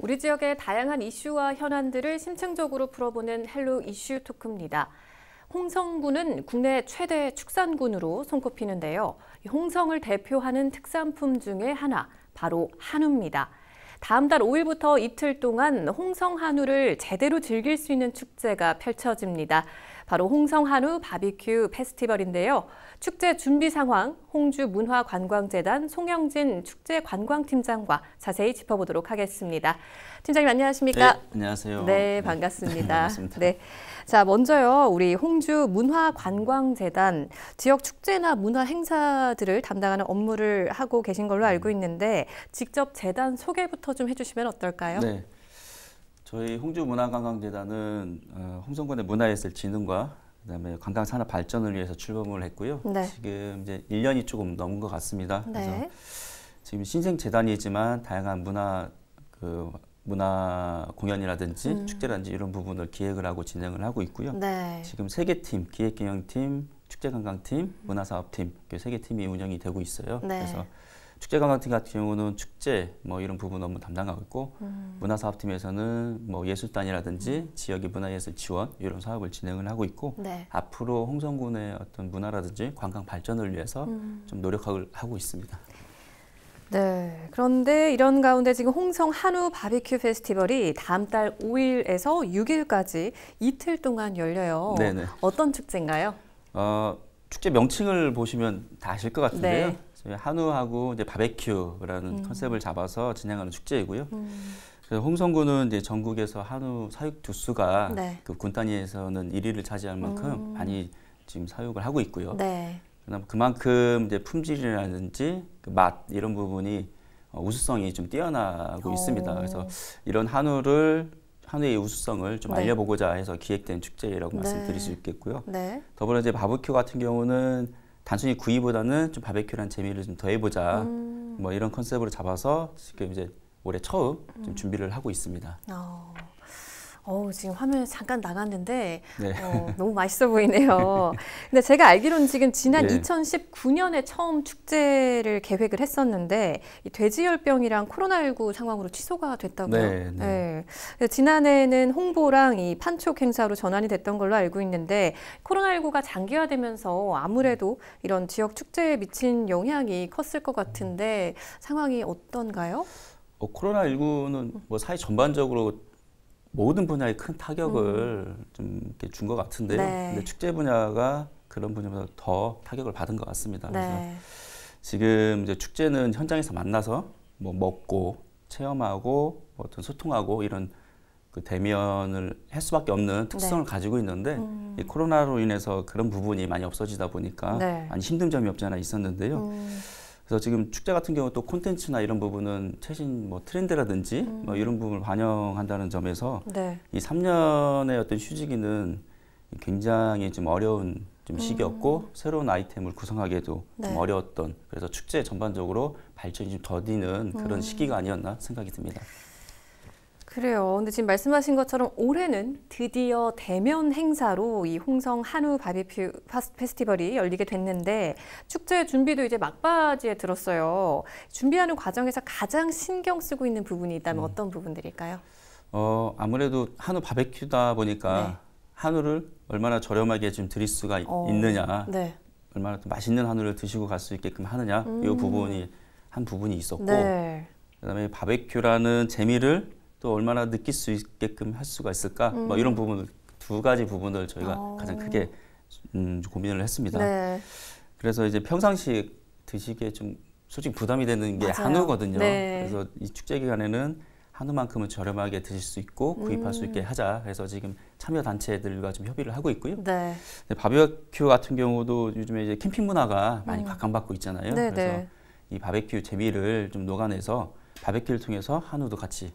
우리 지역의 다양한 이슈와 현안들을 심층적으로 풀어보는 헬로 이슈 토크입니다. 홍성군은 국내 최대 축산군으로 손꼽히는데요. 홍성을 대표하는 특산품 중에 하나, 바로 한우입니다. 다음 달 5일부터 이틀 동안 홍성 한우를 제대로 즐길 수 있는 축제가 펼쳐집니다. 바로 홍성 한우 바비큐 페스티벌인데요. 축제 준비 상황, 홍주문화관광재단 송영진 축제관광팀장과 자세히 짚어보도록 하겠습니다. 팀장님 안녕하십니까? 네, 안녕하세요. 네, 반갑습니다. 네, 반갑습니다. 네. 자, 먼저요, 우리 홍주문화관광재단 지역 축제나 문화 행사들을 담당하는 업무를 하고 계신 걸로 알고 있는데 직접 재단 소개부터 좀 해주시면 어떨까요? 네, 저희 홍주문화관광재단은 홍성군의 문화예술 진흥과 그다음에 관광산업 발전을 위해서 출범을 했고요. 네. 지금 이제 1년이 조금 넘은 것 같습니다. 네. 그래서 지금 신생 재단이지만 다양한 문화 공연이라든지 축제라든지 이런 부분을 기획을 하고 진행을 하고 있고요. 네. 지금 3개 팀, 기획경영팀, 축제관광팀, 문화사업팀 이렇게 3개 팀이 운영이 되고 있어요. 네. 그래서 축제관광팀 같은 경우는 축제 뭐 이런 부분 업무 담당하고 있고 문화사업팀에서는 뭐 예술단이라든지 지역의 문화예술 지원 이런 사업을 진행을 하고 있고 네. 앞으로 홍성군의 어떤 문화라든지 관광 발전을 위해서 좀 노력을 하고 있습니다. 네. 그런데 이런 가운데 지금 홍성 한우 바비큐 페스티벌이 다음 달 5일에서 6일까지 이틀 동안 열려요. 네네. 어떤 축제인가요? 축제 명칭을 보시면 다 아실 것 같은데요. 네. 저희 한우하고 이제 바베큐라는 컨셉을 잡아서 진행하는 축제이고요. 그래서 홍성군은 이제 전국에서 한우 사육 두수가 네. 그 군 단위에서는 1위를 차지할 만큼 많이 지금 사육을 하고 있고요. 네. 그만큼 이제 품질이라든지 그 맛 이런 부분이 우수성이 좀 뛰어나고 있습니다. 그래서 이런 한우의 우수성을 좀 네. 알려보고자 해서 기획된 축제라고 네. 말씀드릴 수 있겠고요. 네. 더불어 이제 바비큐 같은 경우는 단순히 구이보다는 좀 바비큐라는 재미를 좀 더해보자 뭐 이런 컨셉으로 잡아서 지금 이제 올해 처음 좀 준비를 하고 있습니다. 지금 화면에 잠깐 나갔는데 네. 너무 맛있어 보이네요. 근데 제가 알기로는 지금 지난 네. 2019년에 처음 축제를 계획을 했었는데 이 돼지열병이랑 코로나19 상황으로 취소가 됐다고요. 네, 네. 네. 지난해에는 홍보랑 이 판촉 행사로 전환이 됐던 걸로 알고 있는데 코로나19가 장기화되면서 아무래도 이런 지역 축제에 미친 영향이 컸을 것 같은데 상황이 어떤가요? 코로나19는 뭐 사회 전반적으로 모든 분야에 큰 타격을 좀 준 것 같은데요. 네. 근데 축제 분야가 그런 분야보다 더 타격을 받은 것 같습니다. 네. 그래서 지금 이제 축제는 현장에서 만나서 뭐 먹고 체험하고 어떤 소통하고 이런 그 대면을 할 수밖에 없는 특성을 네. 가지고 있는데 이 코로나로 인해서 그런 부분이 많이 없어지다 보니까 네. 많이 힘든 점이 없지 않아 있었는데요. 그래서 지금 축제 같은 경우 또 콘텐츠나 이런 부분은 최신 뭐 트렌드라든지 뭐 이런 부분을 반영한다는 점에서 네. 이 3년의 어떤 휴지기는 굉장히 좀 어려운 좀 시기였고 새로운 아이템을 구성하기에도 네. 좀 어려웠던 그래서 축제 전반적으로 발전이 좀 더디는 그런 시기가 아니었나 생각이 듭니다. 그래요. 근데 지금 말씀하신 것처럼 올해는 드디어 대면 행사로 이 홍성 한우 바비큐 페스티벌이 열리게 됐는데 축제 준비도 이제 막바지에 들었어요. 준비하는 과정에서 가장 신경 쓰고 있는 부분이 있다면 어떤 부분들일까요? 아무래도 한우 바베큐다 보니까 네. 한우를 얼마나 저렴하게 좀 드릴 수가 있느냐, 네. 얼마나 또 맛있는 한우를 드시고 갈 수 있게끔 하느냐, 이 부분이 한 부분이 있었고, 네. 그다음에 바베큐라는 재미를 또 얼마나 느낄 수 있게끔 할 수가 있을까, 뭐 이런 부분을 두 가지 부분을 저희가 가장 크게 고민을 했습니다. 네. 그래서 이제 평상시 드시기에 좀 솔직히 부담이 되는 게 맞아요. 한우거든요. 네. 그래서 이 축제 기간에는 한우만큼은 저렴하게 드실 수 있고 구입할 수 있게 하자 해서 지금 참여 단체들과 좀 협의를 하고 있고요. 네. 바베큐 같은 경우도 요즘에 이제 캠핑 문화가 많이 각광받고 있잖아요. 네, 그래서 네. 이 바베큐 재미를 좀 녹아내서 바베큐를 통해서 한우도 같이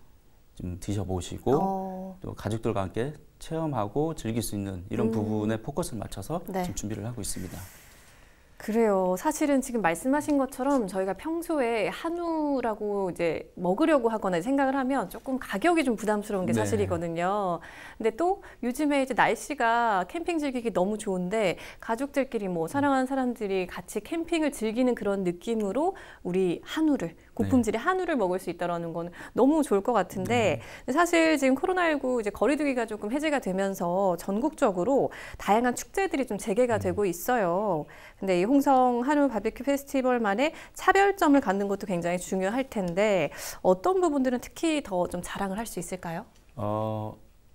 좀 드셔보시고 또 가족들과 함께 체험하고 즐길 수 있는 이런 부분에 포커스를 맞춰서 네. 지금 준비를 하고 있습니다. 그래요. 사실은 지금 말씀하신 것처럼 저희가 평소에 한우라고 이제 먹으려고 하거나 생각을 하면 조금 가격이 좀 부담스러운 게 네. 사실이거든요. 근데 또 요즘에 이제 날씨가 캠핑 즐기기 너무 좋은데 가족들끼리 뭐 사랑하는 사람들이 같이 캠핑을 즐기는 그런 느낌으로 우리 한우를 고품질의 한우를 먹을 수 있다는 건 너무 좋을 것 같은데 사실 지금 코로나19 이제 거리두기가 조금 해제가 되면서 전국적으로 다양한 축제들이 좀 재개가 되고 있어요. 근데 이 홍성 한우 바비큐 페스티벌만의 차별점을 갖는 것도 굉장히 중요할 텐데 어떤 부분들은 특히 더 좀 자랑을 할 수 있을까요?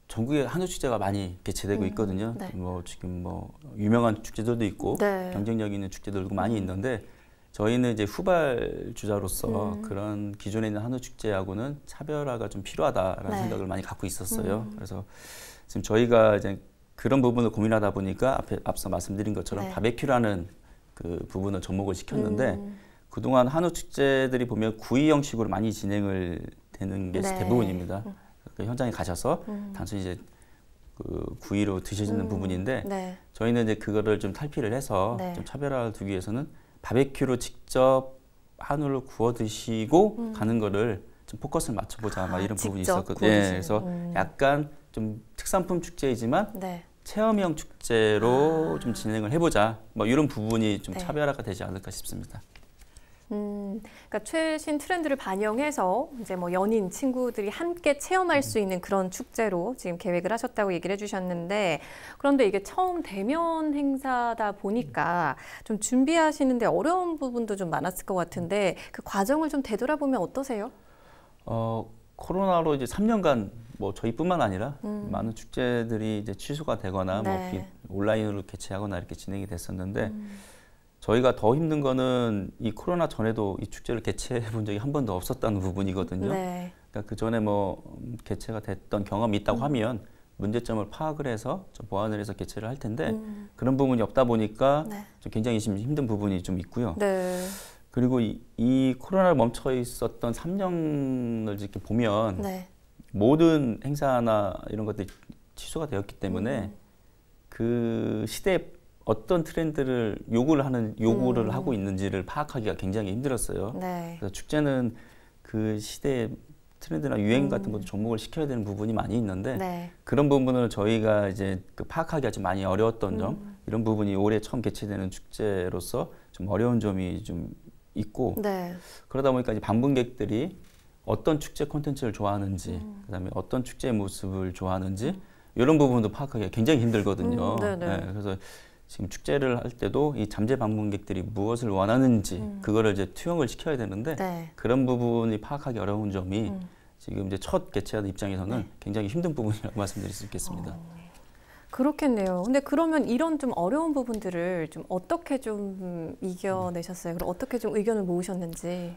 전국에 한우 축제가 많이 개최되고 있거든요. 네. 뭐 지금 뭐 유명한 축제들도 있고 네. 경쟁력 있는 축제들도 많이 있는데 저희는 이제 후발주자로서 그런 기존에 있는 한우 축제하고는 차별화가 좀 필요하다라는 네. 생각을 많이 갖고 있었어요. 그래서 지금 저희가 이제 그런 부분을 고민하다 보니까 앞서 말씀드린 것처럼 네. 바베큐라는 그 부분을 접목을 시켰는데 그동안 한우 축제들이 보면 구이 형식으로 많이 진행을 되는 게 네. 대부분입니다. 그 현장에 가셔서 단순히 이제 그 구이로 드시는 부분인데 네. 저희는 이제 그거를 좀 탈피를 해서 네. 좀 차별화를 두기 위해서는 바베큐로 직접 한우를 구워 드시고 가는 거를 좀 포커스를 맞춰보자 막 이런 부분이 있었거든요. 예, 그래서 약간 좀 특산품 축제이지만 네. 체험형 축제로 좀 진행을 해보자. 뭐 이런 부분이 좀 네. 차별화가 되지 않을까 싶습니다. 그러니까 최신 트렌드를 반영해서 이제 뭐 연인, 친구들이 함께 체험할 수 있는 그런 축제로 지금 계획을 하셨다고 얘기를 해주셨는데 그런데 이게 처음 대면 행사다 보니까 좀 준비하시는데 어려운 부분도 좀 많았을 것 같은데 그 과정을 좀 되돌아보면 어떠세요? 코로나로 이제 3년간 뭐 저희뿐만 아니라 많은 축제들이 이제 취소가 되거나 네. 뭐 온라인으로 개최하거나 이렇게 진행이 됐었는데 저희가 더 힘든 거는 이 코로나 전에도 이 축제를 개최해 본 적이 한 번도 없었다는 부분이거든요. 네. 그러니까 그 전에 뭐 개최가 됐던 경험이 있다고 하면 문제점을 파악을 해서 좀 보완을 해서 개최를 할 텐데 그런 부분이 없다 보니까 네. 좀 굉장히 힘든 부분이 좀 있고요. 네. 그리고 이 코로나를 멈춰 있었던 3년을 이렇게 보면 네. 모든 행사나 이런 것들이 취소가 되었기 때문에 그 시대에 어떤 트렌드를 요구를 하고 있는지를 파악하기가 굉장히 힘들었어요. 네. 그래서 축제는 그 시대의 트렌드나 유행 같은 것도 접목을 시켜야 되는 부분이 많이 있는데 네. 그런 부분을 저희가 이제 그 파악하기가 좀 많이 어려웠던 점 이런 부분이 올해 처음 개최되는 축제로서 좀 어려운 점이 좀 있고 네. 그러다 보니까 이제 방문객들이 어떤 축제 콘텐츠를 좋아하는지 그다음에 어떤 축제의 모습을 좋아하는지 이런 부분도 파악하기가 굉장히 힘들거든요. 네, 그래서 지금 축제를 할 때도 이 잠재 방문객들이 무엇을 원하는지 그거를 이제 투영을 시켜야 되는데 네. 그런 부분이 파악하기 어려운 점이 지금 이제 첫 개최하는 입장에서는 굉장히 힘든 부분이라고 말씀드릴 수 있겠습니다. 그렇겠네요. 근데 그러면 이런 좀 어려운 부분들을 좀 어떻게 좀 이겨내셨어요? 그럼 어떻게 좀 의견을 모으셨는지?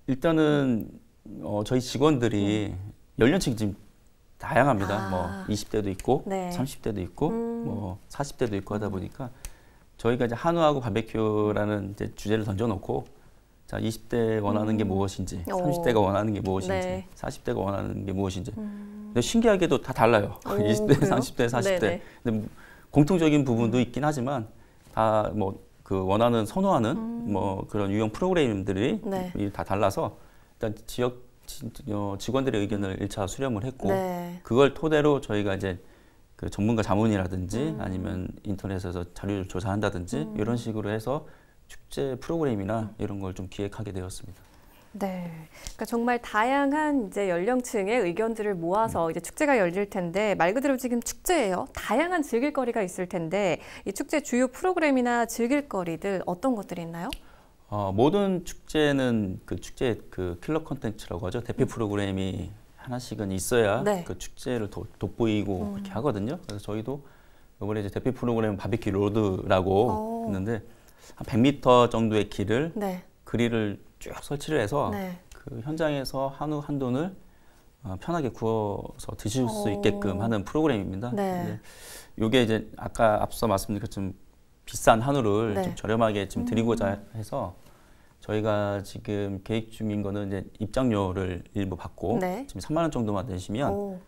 일단은 저희 직원들이 연령층이 지금 다양합니다. 뭐 20대도 있고, 네. 30대도 있고, 뭐 40대도 있고 하다 보니까 저희가 이제 한우하고 바베큐라는 이제 주제를 던져놓고 자 20대 원하는 게 무엇인지, 30대가 원하는 게 무엇인지, 네. 40대가 원하는 게 무엇인지. 근데 신기하게도 다 달라요. 20대, 그래요? 30대, 40대. 네네. 근데 공통적인 부분도 있긴 하지만 다 뭐 그 원하는 선호하는 뭐 그런 유형 프로그램들이 네. 다 달라서 일단 지역 직원들의 의견을 1차 수렴을 했고 네. 그걸 토대로 저희가 이제 그 전문가 자문이라든지 아니면 인터넷에서 자료를 조사한다든지 이런 식으로 해서 축제 프로그램이나 이런 걸 좀 기획하게 되었습니다. 네. 그러니까 정말 다양한 이제 연령층의 의견들을 모아서 이제 축제가 열릴 텐데 말 그대로 지금 축제예요. 다양한 즐길 거리가 있을 텐데 이 축제 주요 프로그램이나 즐길 거리들 어떤 것들이 있나요? 모든 축제는 그 축제 그 킬러 콘텐츠라고 하죠. 대표 프로그램이 하나씩은 있어야 네. 그 축제를 돋보이고 그렇게 하거든요. 그래서 저희도 이번에 이제 대표 프로그램 바비큐 로드라고 했는데 한 100m 정도의 길을 네. 그릴을 쭉 설치를 해서 네. 그 현장에서 한우 한 돈을 편하게 구워서 드실 수 있게끔 하는 프로그램입니다. 네. 이게 이제 아까 앞서 말씀드린 것처럼 비싼 한우를 네. 좀 저렴하게 좀 드리고자 해서 저희가 지금 계획 중인 거는 이제 입장료를 일부 받고 네. 지금 3만 원 정도만 내시면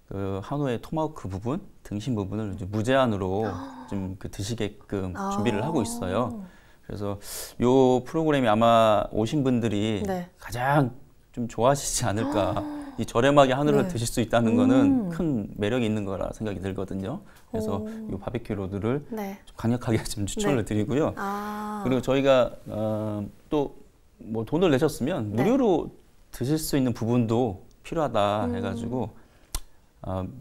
그 한우의 토마호크 부분, 등심 부분을 이제 무제한으로 좀 그 드시게끔 준비를 하고 있어요. 그래서 요 프로그램이 아마 오신 분들이 네. 가장 좀 좋아하시지 않을까. 이 저렴하게 한우를 네. 드실 수 있다는 거는 큰 매력이 있는 거라 생각이 들거든요. 그래서 이 바비큐 로드를 네. 좀 강력하게 좀 추천을 네. 드리고요. 아. 그리고 저희가 또 뭐 돈을 내셨으면 무료로 드실 수 있는 부분도 필요하다 해가지고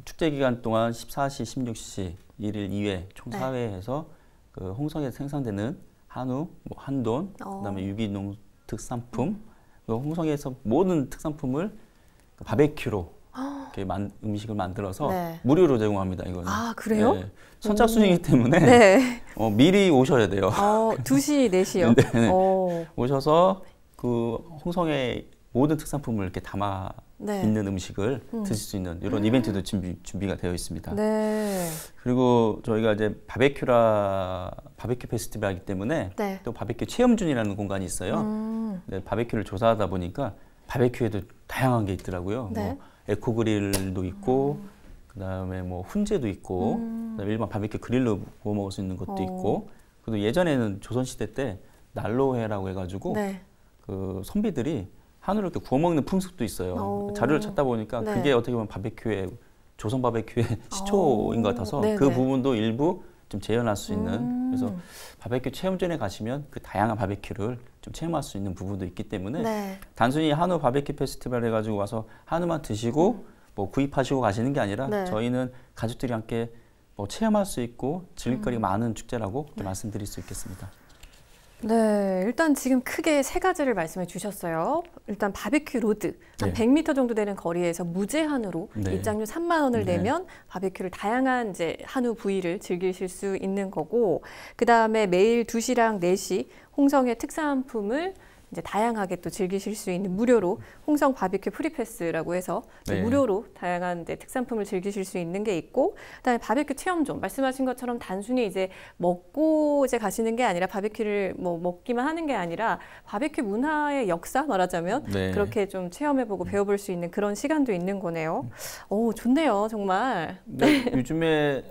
축제 기간 동안 14시, 16시, 1일 2회 총 4회에서 그 홍성에서 생산되는 한우, 뭐 한돈, 그다음에 유기농 특산품, 그 홍성에서 모든 특산품을 바베큐로 이렇게 음식을 만들어서 무료로 제공합니다. 이거는. 아, 그래요? 네. 선착순이기 때문에 미리 오셔야 돼요. 2시, 4시요? 네. 오셔서 그 홍성의 모든 특산품을 이렇게 담아 있는 음식을 드실 수 있는 이런 이벤트도 준비가 되어 있습니다. 그리고 저희가 이제 바베큐 페스티벌이기 때문에 또 바베큐 체험존이라는 공간이 있어요. 바베큐를 조사하다 보니까 바베큐에도 다양한 게 있더라고요. 뭐 에코그릴도 있고, 그다음에 뭐 훈제도 있고, 그다음에 일반 바베큐 그릴로 구워 먹을 수 있는 것도 있고, 그리고 예전에는 조선시대 때 난로회라고 해가지고 그 선비들이 한우를 이렇게 구워 먹는 풍습도 있어요. 자료를 찾다 보니까 그게 어떻게 보면 바베큐의 조선 바베큐의 시초인 것 같아서 그 부분도 일부 좀 재현할 수 있는, 그래서 바베큐 체험존에 가시면 그 다양한 바베큐를 좀 체험할 수 있는 부분도 있기 때문에 단순히 한우 바베큐 페스티벌 해가지고 와서 한우만 드시고 뭐 구입하시고 가시는 게 아니라 저희는 가족들이 함께 뭐 체험할 수 있고 즐길거리가 많은 축제라고 말씀드릴 수 있겠습니다. 네, 일단 지금 크게 3가지를 말씀해 주셨어요. 일단 바베큐 로드, 한 100m 정도 되는 거리에서 무제한으로 입장료 3만 원을 내면 바베큐를 다양한 이제 한우 부위를 즐기실 수 있는 거고, 그 다음에 매일 2시랑 4시 홍성의 특산품을 이제 다양하게 또 즐기실 수 있는 무료로 홍성 바비큐 프리패스라고 해서 무료로 다양한 이제 특산품을 즐기실 수 있는 게 있고, 그다음에 바비큐 체험존 말씀하신 것처럼 단순히 이제 먹고 이제 가시는 게 아니라 바비큐를 뭐 먹기만 하는 게 아니라 바비큐 문화의 역사 말하자면 그렇게 좀 체험해보고 배워볼 수 있는 그런 시간도 있는 거네요. 오, 좋네요, 정말. 요즘에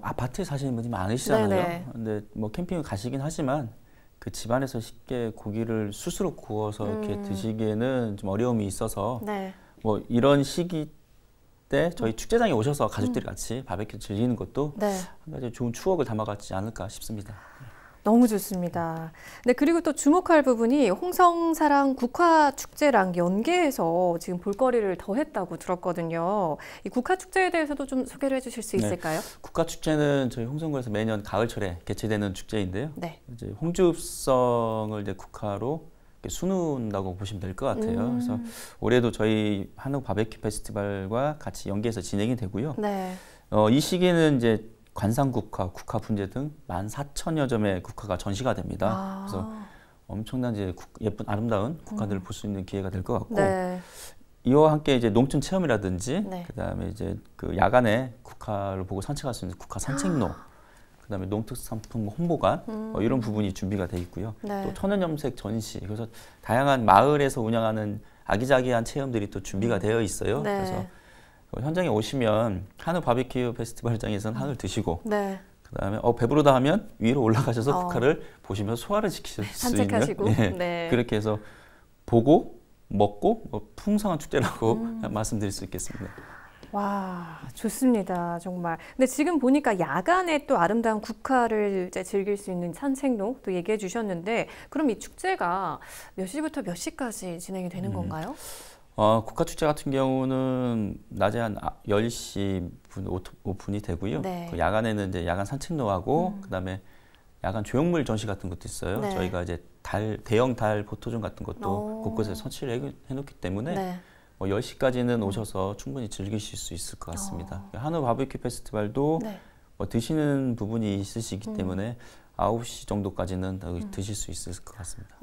아파트에 사시는 분이 많으시잖아요. 근데 뭐 캠핑을 가시긴 하지만 그 집안에서 쉽게 고기를 스스로 구워서 이렇게 드시기에는 좀 어려움이 있어서 뭐 이런 시기 때 저희 축제장에 오셔서 가족들이 같이 바베큐 즐기는 것도 한 가지 좋은 추억을 담아가지 않을까 싶습니다. 너무 좋습니다. 네, 그리고 또 주목할 부분이 홍성사랑 국화축제랑 연계해서 지금 볼거리를 더했다고 들었거든요. 이 국화축제에 대해서도 좀 소개를 해주실 수 있을까요? 국화축제는 저희 홍성구에서 매년 가을철에 개최되는 축제인데요. 이제 홍주읍성을 이제 국화로 수놓는다고 보시면 될 것 같아요. 그래서 올해도 저희 한우 바베큐 페스티벌과 같이 연계해서 진행이 되고요. 이 시기에는 이제 관상국화, 국화분재 등 14,000여 점의 국화가 전시가 됩니다. 그래서 엄청난 이제 예쁜 아름다운 국화들을 볼 수 있는 기회가 될 것 같고, 이와 함께 이제 농촌 체험이라든지, 그다음에 이제 그 야간에 국화를 보고 산책할 수 있는 국화 산책로, 그다음에 농특산품 홍보관 이런 부분이 준비가 돼 있고요. 또 천연염색 전시, 그래서 다양한 마을에서 운영하는 아기자기한 체험들이 또 준비가 되어 있어요. 그래서 현장에 오시면 한우 바비큐 페스티벌장에서는 한우를 드시고, 그다음에 배부르다 하면 위로 올라가셔서 국화를 보시면서 소화를 지키실 수 있는, 그렇게 해서 보고 먹고 풍성한 축제라고 말씀드릴 수 있겠습니다. 와, 좋습니다, 정말. 근데 지금 보니까 야간에 또 아름다운 국화를 이제 즐길 수 있는 산책로 또 얘기해 주셨는데, 그럼 이 축제가 몇 시부터 몇 시까지 진행이 되는 건가요? 국화축제 같은 경우는 낮에 한 10시 오픈이 되고요. 그 야간에는 이제 야간 산책로하고 그다음에 야간 조형물 전시 같은 것도 있어요. 저희가 이제 대형 달 포토존 같은 것도 곳곳에 설치를 해놓기 때문에 10시까지는 오셔서 충분히 즐기실 수 있을 것 같습니다. 한우 바비큐 페스티벌도 드시는 부분이 있으시기 때문에 9시 정도까지는 드실 수 있을 것 같습니다.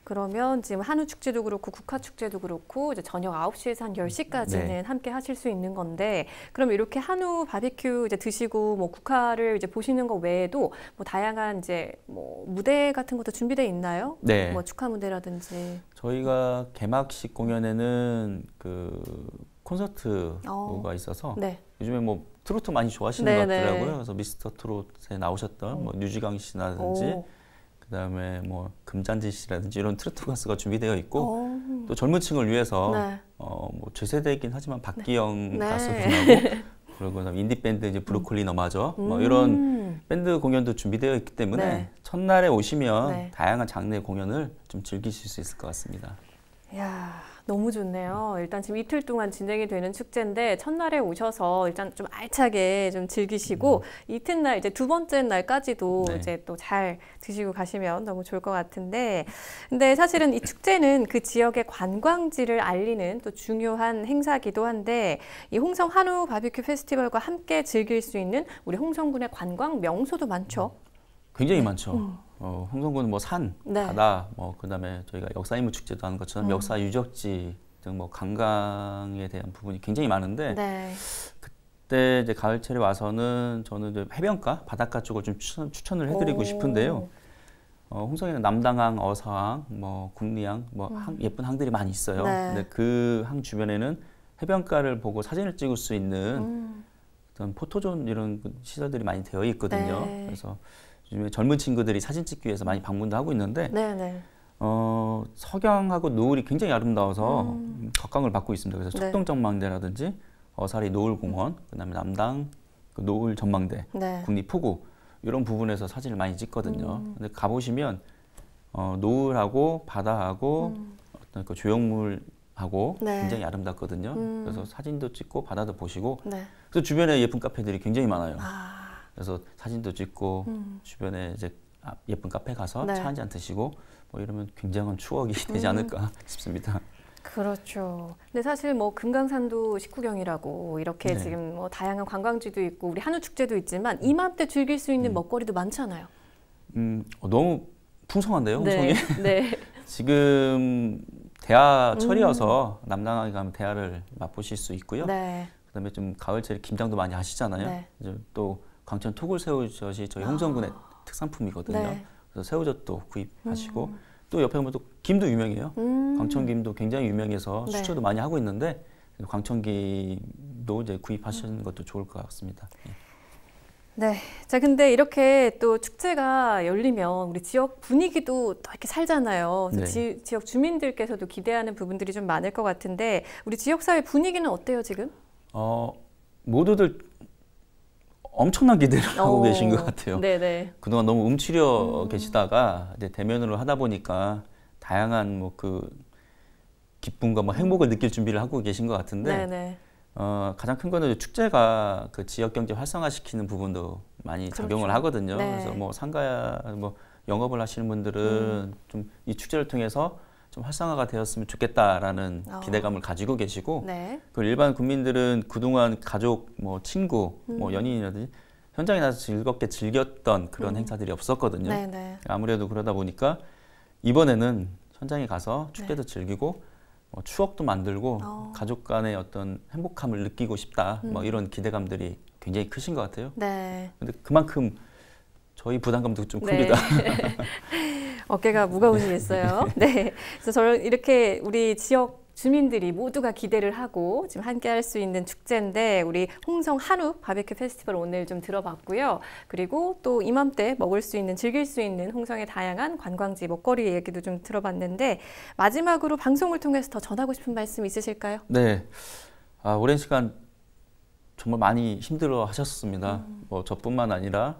그러면 지금 한우 축제도 그렇고 국화 축제도 그렇고 이제 저녁 9시에서 한 10시까지는 함께 하실 수 있는 건데, 그럼 이렇게 한우 바비큐 이제 드시고 뭐 국화를 이제 보시는 것 외에도 뭐 다양한 이제 뭐 무대 같은 것도 준비되어 있나요? 뭐 축하 무대라든지. 저희가 개막식 공연에는 그 콘서트가 있어서 요즘에 뭐 트로트 많이 좋아하시는 것 같더라고요. 그래서 미스터 트롯에 나오셨던 뭐 류지강 씨라든지 그다음에 뭐 금잔지 씨라든지 이런 트로트 가수가 준비되어 있고, 또 젊은 층을 위해서 뭐 제 세대이긴 하지만 박기영 가수분하고 그리고 인디 밴드 이제 브로콜리 너마저 뭐 이런 밴드 공연도 준비되어 있기 때문에 네. 첫날에 오시면 네. 다양한 장르의 공연을 좀 즐기실 수 있을 것 같습니다. 이야, 너무 좋네요. 일단 지금 이틀 동안 진행이 되는 축제인데 첫날에 오셔서 일단 좀 알차게 좀 즐기시고 이튿날 이제 두 번째 날까지도 네. 이제 또 잘 드시고 가시면 너무 좋을 것 같은데, 근데 사실은 이 축제는 그 지역의 관광지를 알리는 또 중요한 행사기도 한데, 이 홍성 한우 바비큐 페스티벌과 함께 즐길 수 있는 우리 홍성군의 관광 명소도 많죠. 굉장히 많죠. 홍성군은 뭐 산, 네. 바다, 뭐 그다음에 저희가 역사인문 축제도 하는 것처럼 역사 유적지 등 뭐 관광에 대한 부분이 굉장히 많은데 네. 그때 이제 가을철에 와서는 저는 이제 해변가, 바닷가 쪽을 좀 추천을 해드리고 싶은데요. 홍성에는 남당항, 어사항, 뭐 국리항, 뭐 예쁜 항들이 많이 있어요. 네. 근데 그 항 주변에는 해변가를 보고 사진을 찍을 수 있는 어떤 포토존 이런 시설들이 많이 되어 있거든요. 네. 그래서 요즘에 젊은 친구들이 사진 찍기 위해서 많이 방문도 하고 있는데 네네. 석양하고 노을이 굉장히 아름다워서 각광을 받고 있습니다. 그래서 네. 척동전망대라든지 어사리 노을공원, 그다음에 남당 그 노을 전망대, 네. 국립포구 이런 부분에서 사진을 많이 찍거든요. 근데 가보시면 노을하고 바다하고 어떤 그 조형물하고 네. 굉장히 아름답거든요. 그래서 사진도 찍고 바다도 보시고 네. 그래서 주변에 예쁜 카페들이 굉장히 많아요. 아, 그래서 사진도 찍고 주변에 이제 예쁜 카페 가서 네. 차 한 잔 드시고 뭐 이러면 굉장한 추억이 되지 않을까 싶습니다. 그렇죠. 근데 사실 뭐 금강산도 식후경이라고 이렇게 네. 지금 뭐 다양한 관광지도 있고 우리 한우 축제도 있지만 이맘때 즐길 수 있는 먹거리도 많잖아요. 너무 풍성한데요, 홍성이? 네. 네. 지금 대하철이어서 남당항에 가면 대하를 맛보실 수 있고요. 네. 그다음에 좀 가을철에 김장도 많이 하시잖아요. 네. 이제 또 광천 토굴새우젓이 저희 홍성군의 특산품이거든요. 네. 그래서 새우젓도 구입하시고 또 옆에 보면 또 김도 유명해요. 광천김도 굉장히 유명해서 네. 수출도 많이 하고 있는데 광천김도 이제 구입하시는 것도 좋을 것 같습니다. 네. 자, 근데 이렇게 또 축제가 열리면 우리 지역 분위기도 또 이렇게 살잖아요. 그래서 네. 지역 주민들께서도 기대하는 부분들이 좀 많을 것 같은데 우리 지역사회 분위기는 어때요, 지금? 모두들 엄청난 기대를 하고 계신 것 같아요. 네네. 그동안 너무 움츠려 계시다가 이제 대면으로 하다 보니까 다양한 뭐 그 기쁨과 뭐 행복을 느낄 준비를 하고 계신 것 같은데 네네. 가장 큰 거는 축제가 그 지역 경제 활성화시키는 부분도 많이 그렇죠. 작용을 하거든요. 네. 그래서 뭐 상가 뭐 영업을 하시는 분들은 좀 이 축제를 통해서 좀 활성화가 되었으면 좋겠다라는 기대감을 가지고 계시고 네. 그 일반 국민들은 그동안 가족, 뭐 친구, 뭐 연인이라든지 현장에 나서 즐겁게 즐겼던 그런 행사들이 없었거든요. 네네. 아무래도 그러다 보니까 이번에는 현장에 가서 축제도 즐기고 뭐 추억도 만들고 가족 간의 어떤 행복함을 느끼고 싶다. 뭐 이런 기대감들이 굉장히 크신 것 같아요. 네. 근데 그만큼 저희 부담감도 좀 네. 큽니다. 어깨가 무거우시겠어요. 네. 그래서 저는 이렇게 우리 지역 주민들이 모두가 기대를 하고 지금 함께 할 수 있는 축제인데 우리 홍성 한우 바비큐 페스티벌 오늘 좀 들어봤고요. 그리고 또 이맘때 먹을 수 있는 즐길 수 있는 홍성의 다양한 관광지 먹거리 얘기도 좀 들어봤는데 마지막으로 방송을 통해서 더 전하고 싶은 말씀 있으실까요? 네. 오랜 시간 정말 많이 힘들어 하셨습니다. 뭐 저뿐만 아니라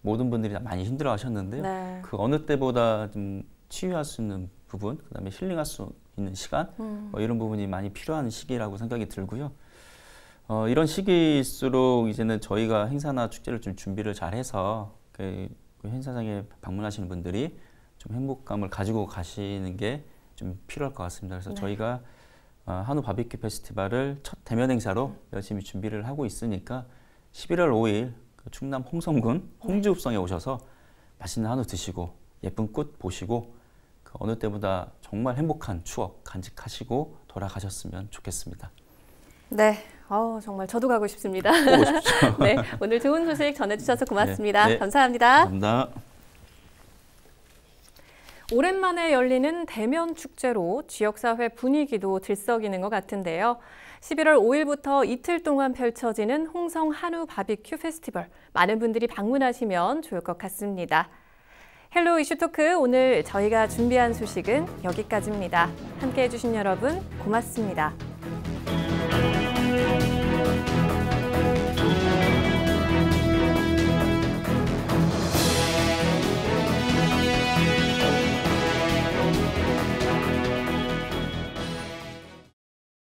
모든 분들이 다 많이 힘들어 하셨는데요. 네. 그 어느 때보다 좀 치유할 수 있는 부분, 그다음에 힐링할 수 있는 시간, 이런 부분이 많이 필요한 시기라고 생각이 들고요. 이런 시기일수록 이제는 저희가 행사나 축제를 좀 준비를 잘해서 그 행사장에 방문하시는 분들이 좀 행복감을 가지고 가시는 게 좀 필요할 것 같습니다. 그래서 네. 저희가 한우 바비큐 페스티벌을 첫 대면 행사로 열심히 준비를 하고 있으니까 11월 5일 그 충남 홍성군 홍주읍성에 오셔서 맛있는 한우 드시고 예쁜 꽃 보시고 그 어느 때보다 정말 행복한 추억 간직하시고 돌아가셨으면 좋겠습니다. 네. 정말 저도 가고 싶습니다. 꼭 오십시오. 네. 오늘 좋은 소식 전해주셔서 고맙습니다. 네. 감사합니다. 감사합니다. 오랜만에 열리는 대면 축제로 지역사회 분위기도 들썩이는 것 같은데요. 11월 5일부터 이틀 동안 펼쳐지는 홍성 한우 바비큐 페스티벌. 많은 분들이 방문하시면 좋을 것 같습니다. 헬로 이슈 토크 오늘 저희가 준비한 소식은 여기까지입니다. 함께해 주신 여러분 고맙습니다.